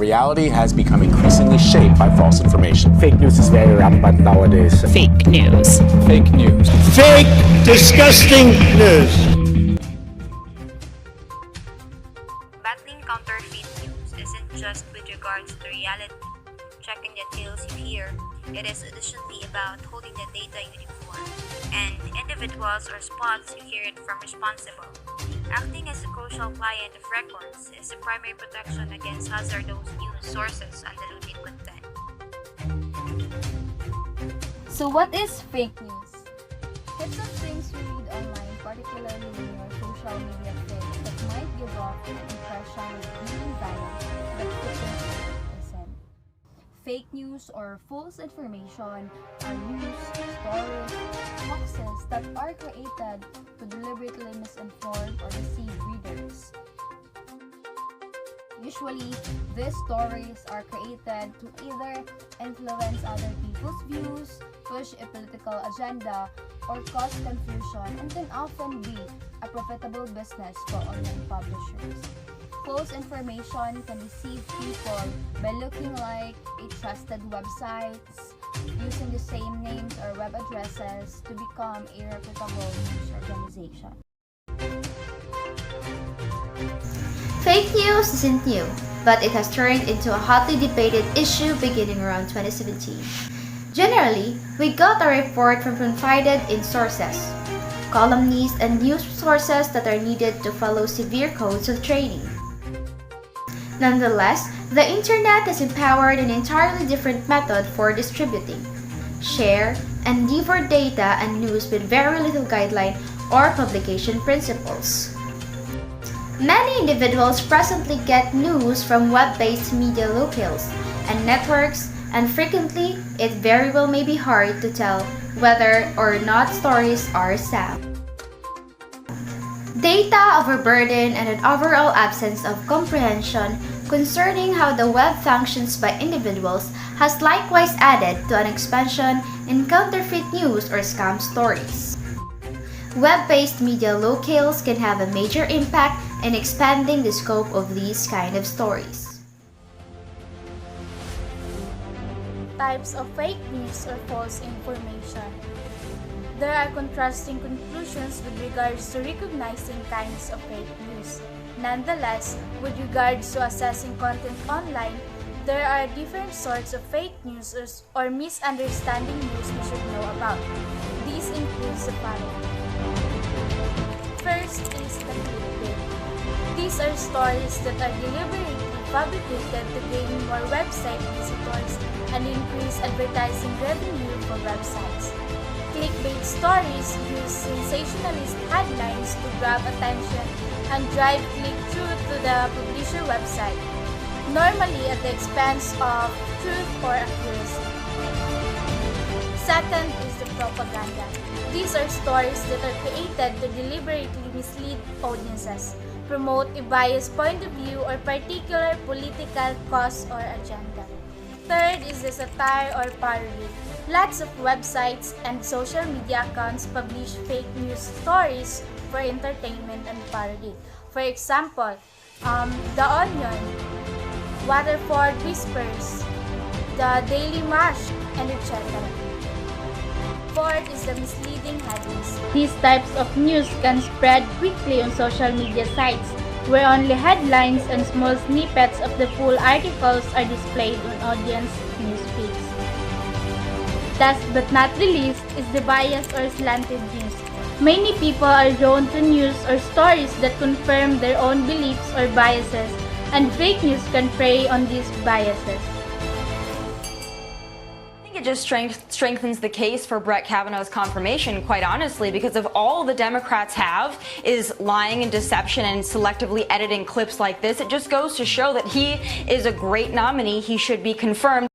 reality has become increasingly shaped by false information. Fake news is very rampant nowadays. Fake news. Fake news. Fake, disgusting news. Battling counterfeit news isn't just with regards to reality, checking the tales you hear. It is additionally about holding the data you inform, and individuals or spots you hear it from responsible. Acting as a crucial client of records is the primary protection against hazardous news sources and diluted content. So what is fake news? It's the things you read online, particularly in your social media feeds, that might give off an impression of being valid, but isn't. Fake news or false information are news, stories, hoaxes that are created to deliberately misinform or deceive readers. Usually, these stories are created to either influence other people's views, push a political agenda, or cause confusion, and can often be a profitable business for online publishers. False information can deceive people by looking like a trusted websites, using the same names or web addresses to become a reputable news organization. Fake news isn't new, but it has turned into a hotly debated issue beginning around 2017. Generally, we got our report from confided-in sources, columnists, and news sources that are needed to follow severe codes of training. Nonetheless, the internet has empowered an entirely different method for distributing, share, and deliver data and news with very little guideline or publication principles. Many individuals presently get news from web-based media locales and networks, and frequently, it very well may be hard to tell whether or not stories are sound. Data overburden and an overall absence of comprehension concerning how the web functions by individuals has likewise added to an expansion in counterfeit news or scam stories. Web-based media locales can have a major impact in expanding the scope of these kind of stories. Types of fake news or false information. There are contrasting conclusions with regards to recognizing kinds of fake news. Nonetheless, with regards to assessing content online, there are different sorts of fake news or misunderstanding news we should know about. These include the following. First is the clickbait. These are stories that are deliberately fabricated to gain more website visitors and increase advertising revenue for websites. Clickbait stories use sensationalist headlines to grab attention and drive click-through to the publisher website, normally at the expense of truth or accuracy. Second is the propaganda. These are stories that are created to deliberately mislead audiences, promote a biased point of view or particular political cause or agenda. Third is the satire or parody. Lots of websites and social media accounts publish fake news stories for entertainment and parody. For example, The Onion, Waterford Whispers, The Daily Mash, and etc. Fourth is the misleading headlines. These types of news can spread quickly on social media sites, where only headlines and small snippets of the full articles are displayed on audience news feeds. Last but not the least is the biased or slanted news. Many people are drawn to news or stories that confirm their own beliefs or biases, and fake news can prey on these biases. It just strengthens the case for Brett Kavanaugh's confirmation, quite honestly, because if all the Democrats have is lying and deception and selectively editing clips like this, it just goes to show that he is a great nominee. He should be confirmed.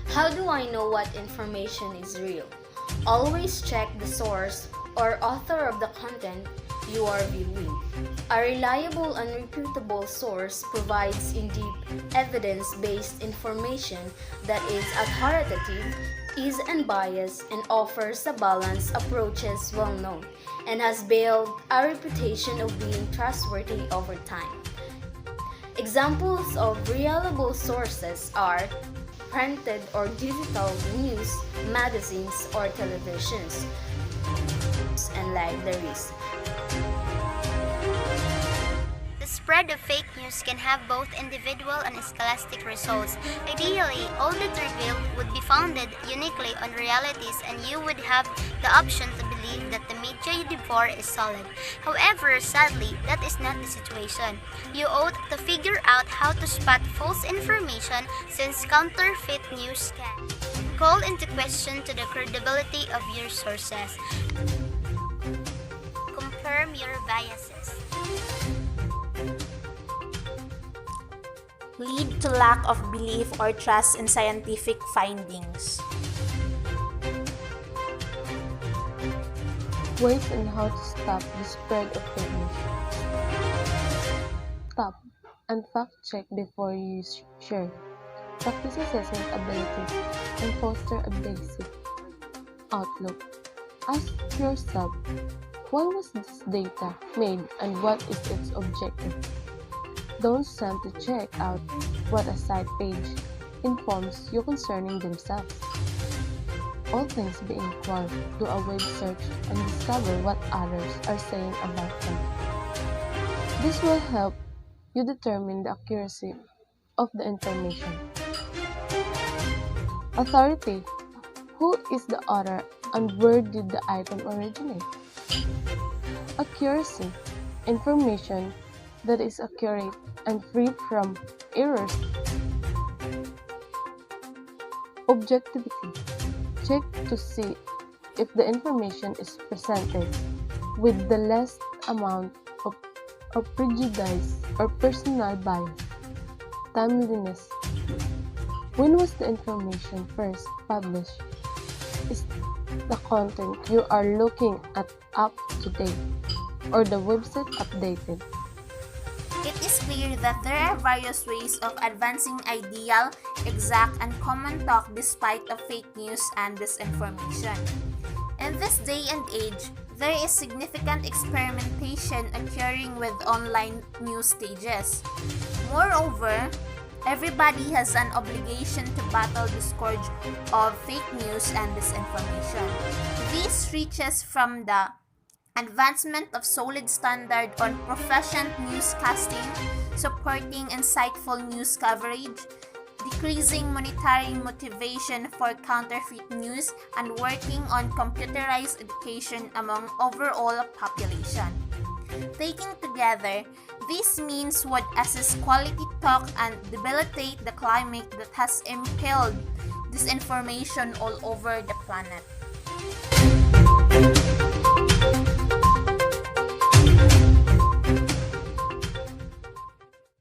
How do I know what information is real? Always check the source or author of the content you are viewing. A reliable and reputable source provides indeed evidence-based information that is authoritative, is unbiased, and offers a balanced approach as well known, and has built a reputation of being trustworthy over time. Examples of reliable sources are printed or digital news, magazines, or televisions, and libraries. The spread of fake news can have both individual and scholastic results. Ideally, all that revealed would be founded uniquely on realities and you would have the option to believe that the media you devour is solid. However, sadly, that is not the situation. You ought to figure out how to spot false information since counterfeit news can call into question to the credibility of your sources. Confirm your biases. Lead to lack of belief or trust in scientific findings. Ways on how to stop the spread of fake news. Stop and fact-check before you share. Practice assessing abilities and foster a basic outlook. Ask yourself, why was this data made and what is its objective? Don't send to check out what a site page informs you concerning themselves. All things being equal, do a web search and discover what others are saying about them. This will help you determine the accuracy of the information. Authority. Who is the author and where did the item originate? Accuracy. Information that is accurate and free from errors. Objectivity. Check to see if the information is presented with the least amount of prejudice or personal bias. Timeliness. When was the information first published? Is the content you are looking at up to date or the website updated? It is clear that there are various ways of advancing ideal, exact, and common talk despite of fake news and disinformation. In this day and age, there is significant experimentation occurring with online news stages. Moreover, everybody has an obligation to battle the scourge of fake news and disinformation. This reaches from the advancement of solid standard on proficient newscasting, supporting insightful news coverage, decreasing monetary motivation for counterfeit news, and working on computerized education among overall population. Taking together, these means would assist quality talk and debilitate the climate that has impelled disinformation all over the planet.